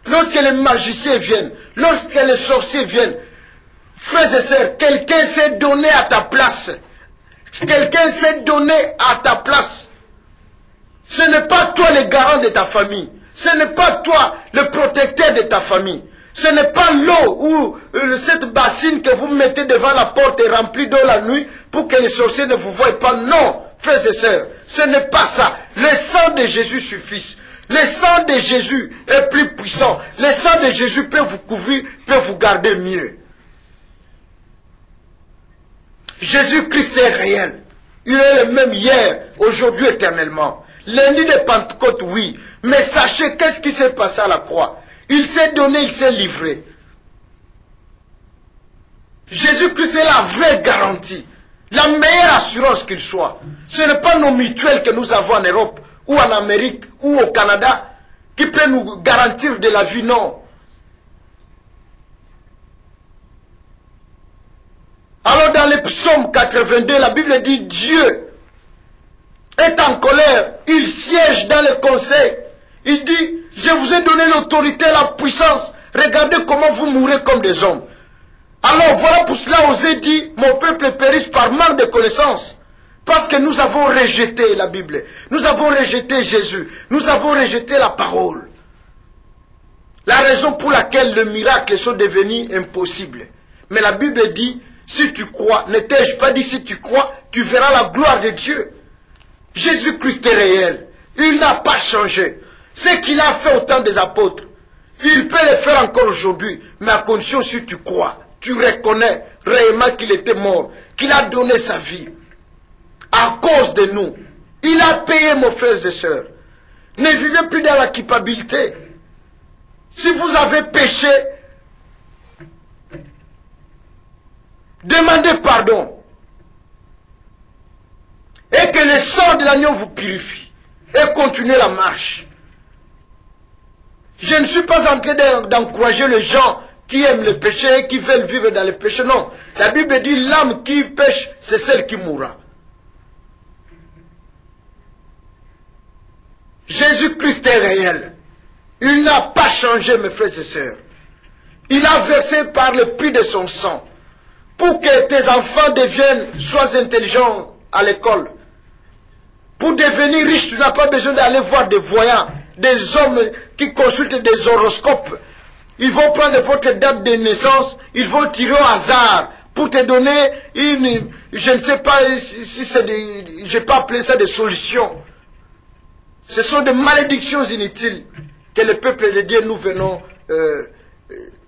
Lorsque les magiciens viennent, lorsque les sorciers viennent, frères et sœurs, quelqu'un s'est donné à ta place. Quelqu'un s'est donné à ta place. Ce n'est pas toi le garant de ta famille. Ce n'est pas toi le protecteur de ta famille. Ce n'est pas l'eau ou cette bassine que vous mettez devant la porte et remplie d'eau la nuit pour que les sorciers ne vous voient pas. Non, frères et sœurs, ce n'est pas ça. Le sang de Jésus suffit. Le sang de Jésus est plus puissant. Le sang de Jésus peut vous couvrir, peut vous garder mieux. Jésus-Christ est réel. Il est le même hier, aujourd'hui, éternellement. Lundi de Pentecôte, oui. Mais sachez qu'est-ce qui s'est passé à la croix. Il s'est donné, il s'est livré. Jésus-Christ est la vraie garantie. La meilleure assurance qu'il soit. Ce n'est pas nos mutuelles que nous avons en Europe, ou en Amérique, ou au Canada, qui peut nous garantir de la vie, non. Alors dans le psaume 82, la Bible dit, Dieu est en colère, il siège dans le conseil. Il dit, je vous ai donné l'autorité, la puissance. Regardez comment vous mourrez comme des hommes. Alors voilà pour cela Osée dit, mon peuple périsse par manque de connaissances. Parce que nous avons rejeté la Bible. Nous avons rejeté Jésus. Nous avons rejeté la parole. La raison pour laquelle les miracles sont devenus impossibles. Mais la Bible dit, si tu crois, ne t'ai-je pas dit si tu crois, tu verras la gloire de Dieu. Jésus-Christ est réel. Il n'a pas changé. Ce qu'il a fait au temps des apôtres, il peut le faire encore aujourd'hui, mais à condition si tu crois, tu reconnais réellement qu'il était mort, qu'il a donné sa vie à cause de nous. Il a payé, mes frères et sœurs. Ne vivez plus dans la culpabilité. Si vous avez péché, demandez pardon. Et que le sang de l'agneau vous purifie. Et continuez la marche. Je ne suis pas en train d'encourager les gens qui aiment le péché et qui veulent vivre dans le péché. Non. La Bible dit l'âme qui pêche, c'est celle qui mourra. Jésus-Christ est réel. Il n'a pas changé, mes frères et sœurs. Il a versé par le prix de son sang pour que tes enfants soient intelligents à l'école. Pour devenir riche, tu n'as pas besoin d'aller voir des voyants, des hommes qui consultent des horoscopes. Ils vont prendre votre date de naissance, ils vont tirer au hasard pour te donner une, je ne sais pas si c'est des, je peux appeler ça des solutions. Ce sont des malédictions inutiles que le peuple de Dieu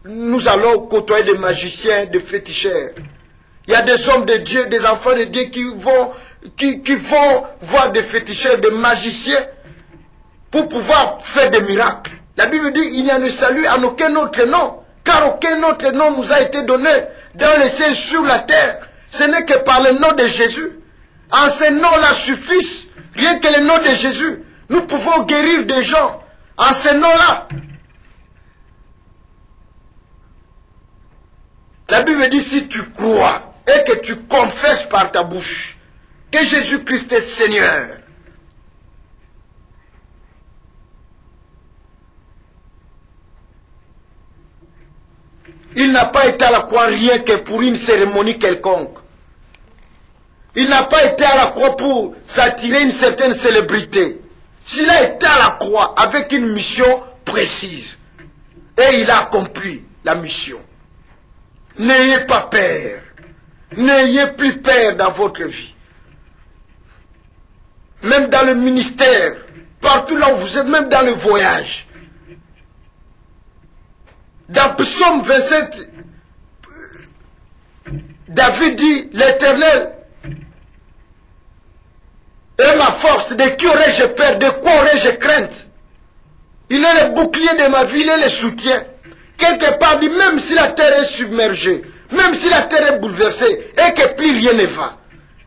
nous allons côtoyer des magiciens, des féticheurs. Il y a des hommes de Dieu, des enfants de Dieu qui vont voir des féticheurs, des magiciens pour pouvoir faire des miracles. La Bible dit il n'y a de salut en aucun autre nom, car aucun autre nom nous a été donné dans le ciel, sur la terre. Ce n'est que par le nom de Jésus. En ce nom-là suffit, rien que le nom de Jésus. Nous pouvons guérir des gens en ce nom-là. La Bible dit si tu crois et que tu confesses par ta bouche que Jésus-Christ est Seigneur, il n'a pas été à la croix rien que pour une cérémonie quelconque. Il n'a pas été à la croix pour s'attirer une certaine célébrité. S'il a été à la croix avec une mission précise, et il a accompli la mission. N'ayez pas peur. N'ayez plus peur dans votre vie. Même dans le ministère, partout là où vous êtes, même dans le voyage. Dans Psaume 27, David dit, l'Éternel est ma force, de qui aurais-je peur, de quoi aurais-je crainte? Il est le bouclier de ma vie, il est le soutien. Quelque part, dit, même si la terre est submergée, même si la terre est bouleversée, et que plus rien ne va,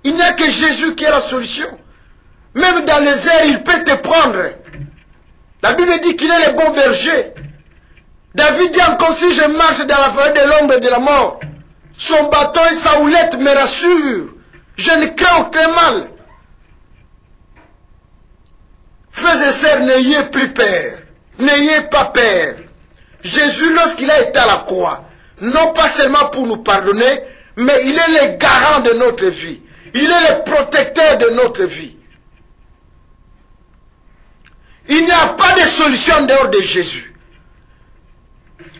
il n'y a que Jésus qui est la solution. Même dans les airs, il peut te prendre. La Bible dit qu'il est le bon berger. David dit encore, si je marche dans la forêt de l'ombre et de la mort, son bâton et sa houlette me rassurent. Je ne crains aucun mal. Frères et sœurs, n'ayez plus peur. N'ayez pas peur. Jésus, lorsqu'il a été à la croix, non pas seulement pour nous pardonner, mais il est le garant de notre vie. Il est le protecteur de notre vie. Il n'y a pas de solution en dehors de Jésus.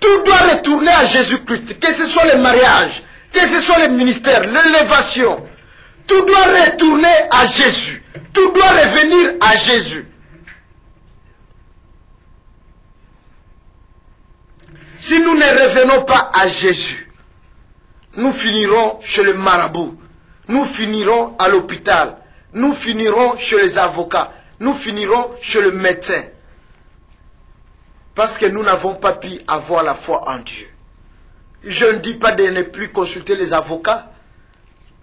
Tout doit retourner à Jésus-Christ, que ce soit le mariage, que ce soit le ministère, l'élévation. Tout doit retourner à Jésus. Tout doit revenir à Jésus. Si nous ne revenons pas à Jésus, nous finirons chez le marabout, nous finirons à l'hôpital, nous finirons chez les avocats, nous finirons chez le médecin. Parce que nous n'avons pas pu avoir la foi en Dieu. Je ne dis pas de ne plus consulter les avocats.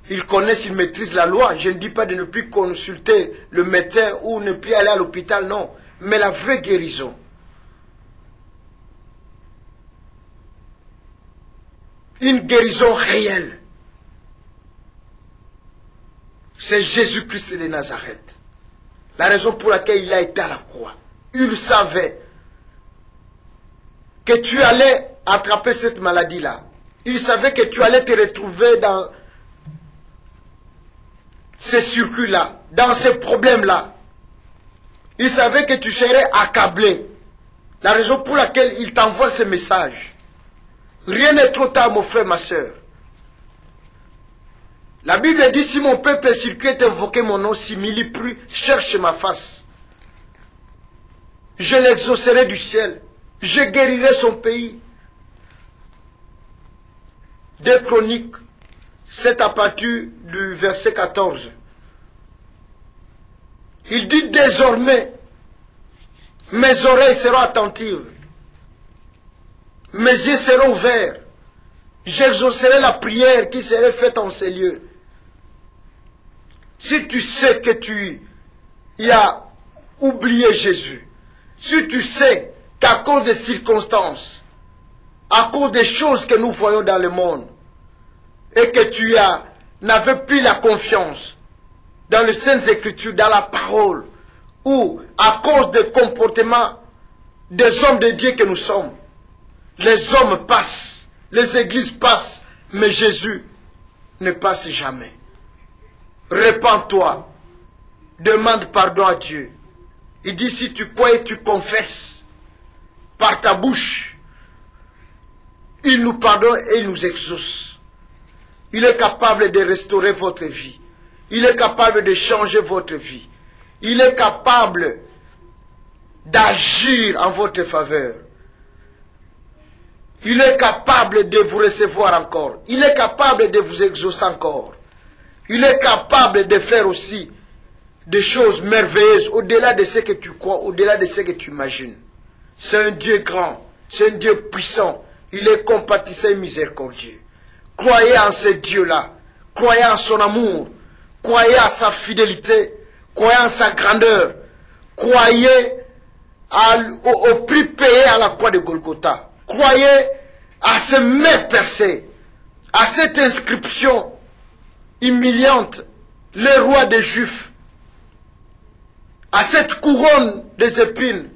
Ils connaissent, ils maîtrisent la loi. Je ne dis pas de ne plus consulter le médecin ou ne plus aller à l'hôpital, non. Mais la vraie guérison, une guérison réelle, c'est Jésus-Christ de Nazareth. La raison pour laquelle il a été à la croix. Il savait que tu allais attraper cette maladie-là. Il savait que tu allais te retrouver dans ces circuits-là, dans ces problèmes-là. Il savait que tu serais accablé. La raison pour laquelle il t'envoie ce message. Rien n'est trop tard, mon frère, ma soeur. La Bible dit, si mon peuple circuit invoquer mon nom, si mille plus cherche ma face, je l'exaucerai du ciel, je guérirai son pays. 2 Chroniques, c'est à partir du verset 14. Il dit, désormais, mes oreilles seront attentives, mes yeux seront ouverts, j'exaucerai la prière qui serait faite en ces lieux. Si tu sais que tu as oublié Jésus, si tu sais qu'à cause des circonstances, à cause des choses que nous voyons dans le monde, et que tu n'avais plus la confiance dans les Saintes Écritures, dans la parole, ou à cause des comportements des hommes de Dieu que nous sommes, les hommes passent, les églises passent, mais Jésus ne passe jamais. Répands-toi, demande pardon à Dieu. Il dit, si tu crois et tu confesses par ta bouche, il nous pardonne et il nous exauce. Il est capable de restaurer votre vie. Il est capable de changer votre vie. Il est capable d'agir en votre faveur. Il est capable de vous recevoir encore. Il est capable de vous exaucer encore. Il est capable de faire aussi des choses merveilleuses au-delà de ce que tu crois, au-delà de ce que tu imagines. C'est un Dieu grand, c'est un Dieu puissant. Il est compatissant et miséricordieux. Croyez en ce Dieu-là. Croyez en son amour. Croyez à sa fidélité. Croyez en sa grandeur. Croyez au prix payé à la croix de Golgotha. Croyez à ces mains percées, à cette inscription humiliante, le roi des Juifs, à cette couronne des épines,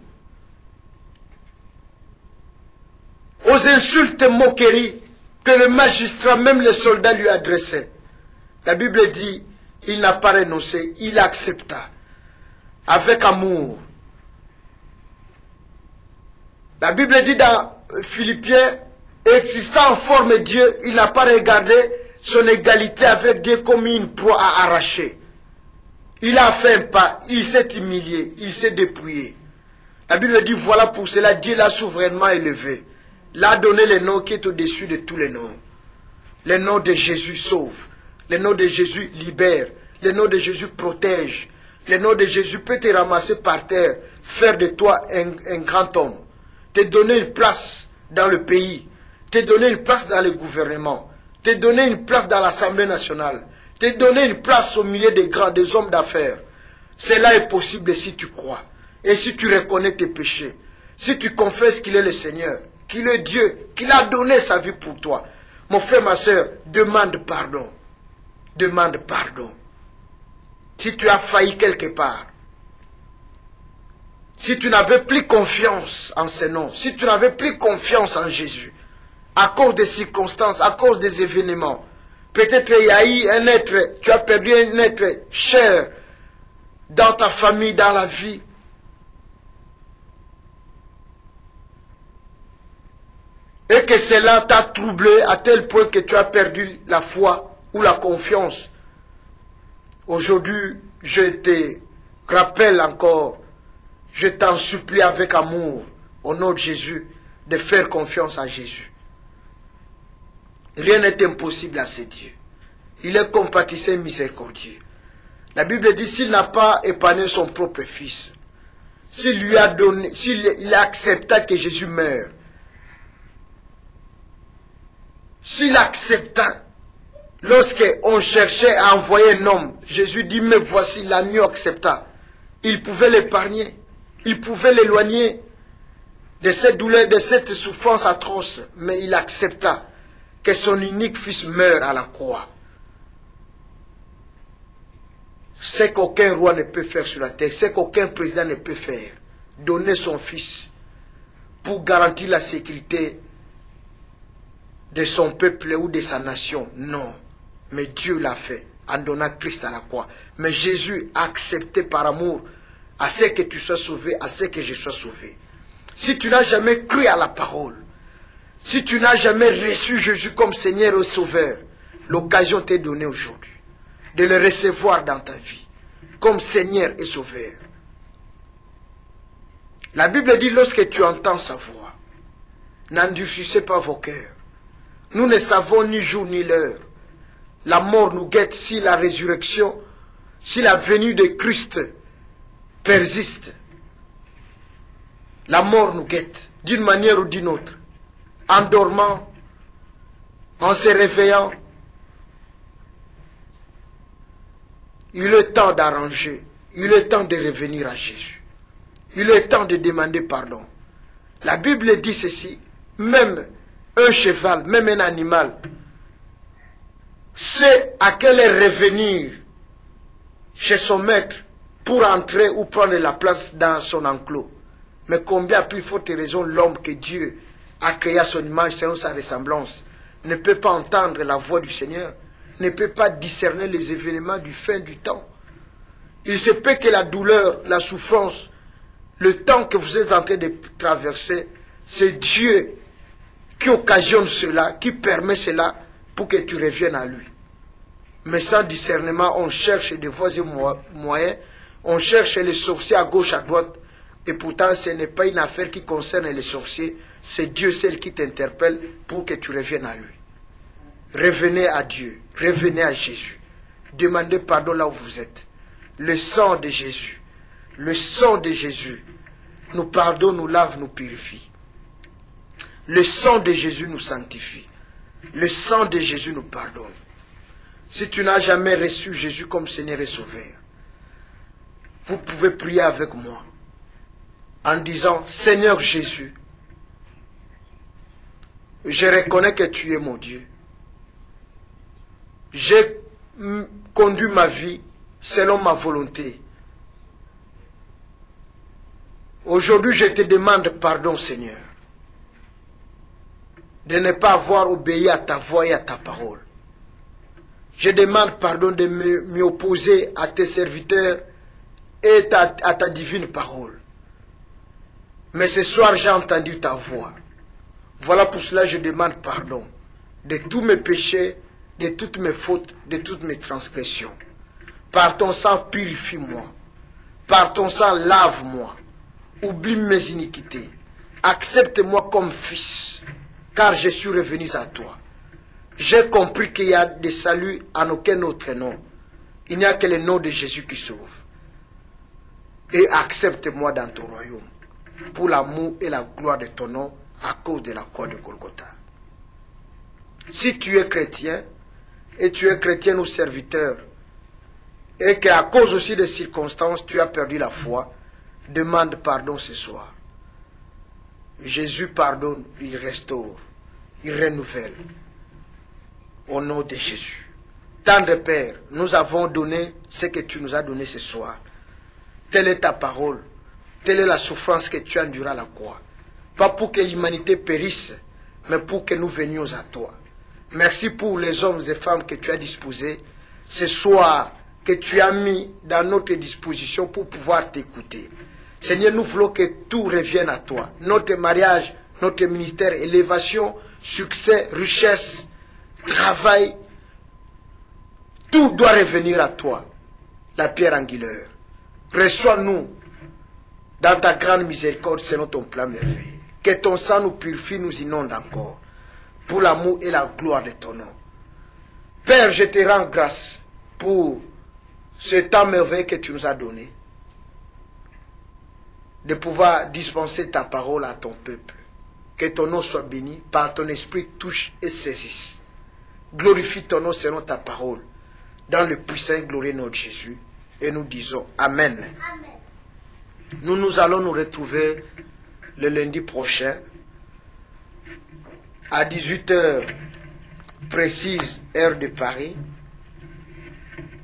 aux insultes et moqueries que le magistrat, même les soldats lui adressaient. La Bible dit, il n'a pas renoncé, il accepta avec amour. La Bible dit dans Philippiens, existant en forme de Dieu, il n'a pas regardé son égalité avec Dieu comme une proie à arracher. Il a fait un pas, il s'est humilié, il s'est dépouillé. La Bible dit, voilà pour cela, Dieu l'a souverainement élevé. L'a donné le nom qui est au-dessus de tous les noms. Le nom de Jésus sauve. Le nom de Jésus libère. Le nom de Jésus protège. Le nom de Jésus peut te ramasser par terre, faire de toi un grand homme. Te donner une place dans le pays. Te donner une place dans le gouvernement. Te donner une place dans l'Assemblée nationale. Te donner une place au milieu des grands, des hommes d'affaires. Cela est possible si tu crois. Et si tu reconnais tes péchés. Si tu confesses qu'il est le Seigneur. Qu'il est Dieu. Qu'il a donné sa vie pour toi. Mon frère, ma soeur, demande pardon. Demande pardon. Si tu as failli quelque part. Si tu n'avais plus confiance en ce nom. Si tu n'avais plus confiance en Jésus. À cause des circonstances, à cause des événements. Peut-être il y a eu un être, tu as perdu un être cher dans ta famille, dans la vie. Et que cela t'a troublé à tel point que tu as perdu la foi ou la confiance. Aujourd'hui, je te rappelle encore, je t'en supplie avec amour, au nom de Jésus, de faire confiance à Jésus. Rien n'est impossible à ce Dieu. Il est compatissant et miséricordieux. La Bible dit, s'il n'a pas épargné son propre fils, s'il lui a donné, s'il accepta que Jésus meure, s'il accepta, lorsqu'on cherchait à envoyer un homme, Jésus dit, mais voici, l'agneau accepta. Il pouvait l'épargner, il pouvait l'éloigner de cette douleur, de cette souffrance atroce, mais il accepta que son unique fils meure à la croix. Ce qu'aucun roi ne peut faire sur la terre, ce qu'aucun président ne peut faire, donner son fils pour garantir la sécurité de son peuple ou de sa nation. Non, mais Dieu l'a fait en donnant Christ à la croix. Mais Jésus a accepté par amour à ce que tu sois sauvé, à ce que je sois sauvé. Si tu n'as jamais cru à la parole, si tu n'as jamais reçu Jésus comme Seigneur et Sauveur, l'occasion t'est donnée aujourd'hui de le recevoir dans ta vie comme Seigneur et Sauveur. La Bible dit, lorsque tu entends sa voix, n'endurcissez pas vos cœurs. Nous ne savons ni jour ni l'heure. La mort nous guette si la résurrection, si la venue de Christ persiste. La mort nous guette d'une manière ou d'une autre. En dormant, en se réveillant, il est temps d'arranger, il est temps de revenir à Jésus. Il est temps de demander pardon. La Bible dit ceci, même un cheval, même un animal, sait à quelle heure revenir chez son maître pour entrer ou prendre la place dans son enclos. Mais combien plus forte raison l'homme que Dieu a créé à son image selon sa ressemblance ne peut pas entendre la voix du Seigneur, ne peut pas discerner les événements du fin du temps. Il se peut que la douleur, la souffrance, le temps que vous êtes en train de traverser, c'est Dieu qui occasionne cela, qui permet cela pour que tu reviennes à lui. Mais sans discernement, on cherche des voies et moyens, on cherche les sorciers à gauche, à droite, et pourtant ce n'est pas une affaire qui concerne les sorciers, c'est Dieu seul qui t'interpelle pour que tu reviennes à lui. Revenez à Dieu, revenez à Jésus. Demandez pardon là où vous êtes. Le sang de Jésus, le sang de Jésus nous pardonne, nous lave, nous purifie. Le sang de Jésus nous sanctifie. Le sang de Jésus nous pardonne. Si tu n'as jamais reçu Jésus comme Seigneur et Sauveur, vous pouvez prier avec moi en disant, Seigneur Jésus, je reconnais que tu es mon Dieu. J'ai conduit ma vie selon ma volonté. Aujourd'hui, je te demande pardon, Seigneur, de ne pas avoir obéi à ta voix et à ta parole. Je demande pardon de m'y opposer à tes serviteurs et à ta divine parole. Mais ce soir, j'ai entendu ta voix. Voilà pour cela que je demande pardon de tous mes péchés, de toutes mes fautes, de toutes mes transgressions. Par ton sang, purifie-moi. Par ton sang, lave-moi. Oublie mes iniquités. Accepte-moi comme fils, car je suis revenu à toi. J'ai compris qu'il y a des saluts en aucun autre nom. Il n'y a que le nom de Jésus qui sauve. Et accepte-moi dans ton royaume, pour l'amour et la gloire de ton nom, à cause de la croix de Golgotha. Si tu es chrétien, et tu es chrétien ou serviteur, et qu'à cause aussi des circonstances, tu as perdu la foi, demande pardon ce soir. Jésus pardonne, il restaure, il renouvelle. Au nom de Jésus. Tendre Père, nous avons donné ce que tu nous as donné ce soir. Telle est ta parole. Telle est la souffrance que tu as endurée à la croix. Pas pour que l'humanité périsse, mais pour que nous venions à toi. Merci pour les hommes et femmes que tu as disposés ce soir, que tu as mis dans notre disposition pour pouvoir t'écouter. Seigneur, nous voulons que tout revienne à toi. Notre mariage, notre ministère, élévation, succès, richesse, travail, tout doit revenir à toi, la pierre angulaire. Reçois-nous dans ta grande miséricorde selon ton plan merveilleux. Que ton sang nous purifie, nous inonde encore, pour l'amour et la gloire de ton nom. Père, je te rends grâce pour ce temps merveilleux que tu nous as donné, de pouvoir dispenser ta parole à ton peuple. Que ton nom soit béni, par ton esprit touche et saisisse. Glorifie ton nom selon ta parole, dans le puissant et glorieux nom de Jésus. Et nous disons Amen. Amen. Nous allons nous retrouver le lundi prochain, à 18h précise, heure de Paris,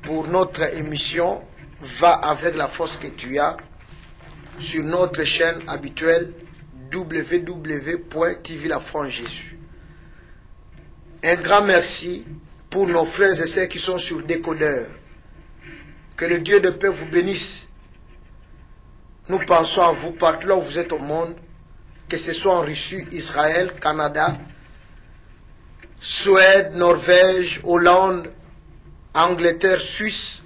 pour notre émission Va avec la force que tu as, sur notre chaîne habituelle www.tvlafrancejésus. Un grand merci pour nos frères et sœurs qui sont sur décodeur. Que le Dieu de paix vous bénisse. Nous pensons à vous partout là où vous êtes au monde, que ce soit en Russie, Israël, Canada, Suède, Norvège, Hollande, Angleterre, Suisse,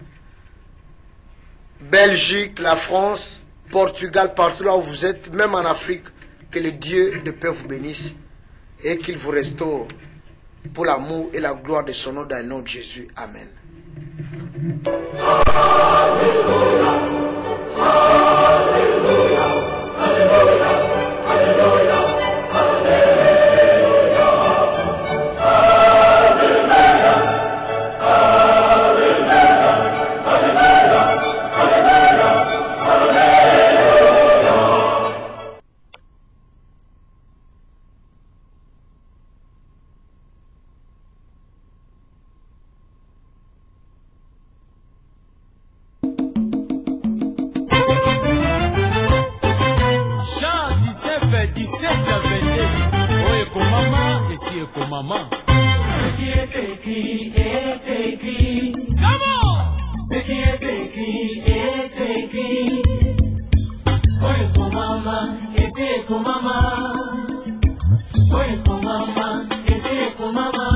Belgique, la France, Portugal, partout là où vous êtes, même en Afrique. Que le Dieu de paix vous bénisse et qu'il vous restaure pour l'amour et la gloire de son nom dans le nom de Jésus. Amen. Alléluia, Alléluia, Alléluia, Alléluia, Maman. Ce qui est écrit est écrit. Comment? Ce qui est écrit est écrit. Oye pour maman, et c'est pour maman. Oye pour maman, et c'est pour maman.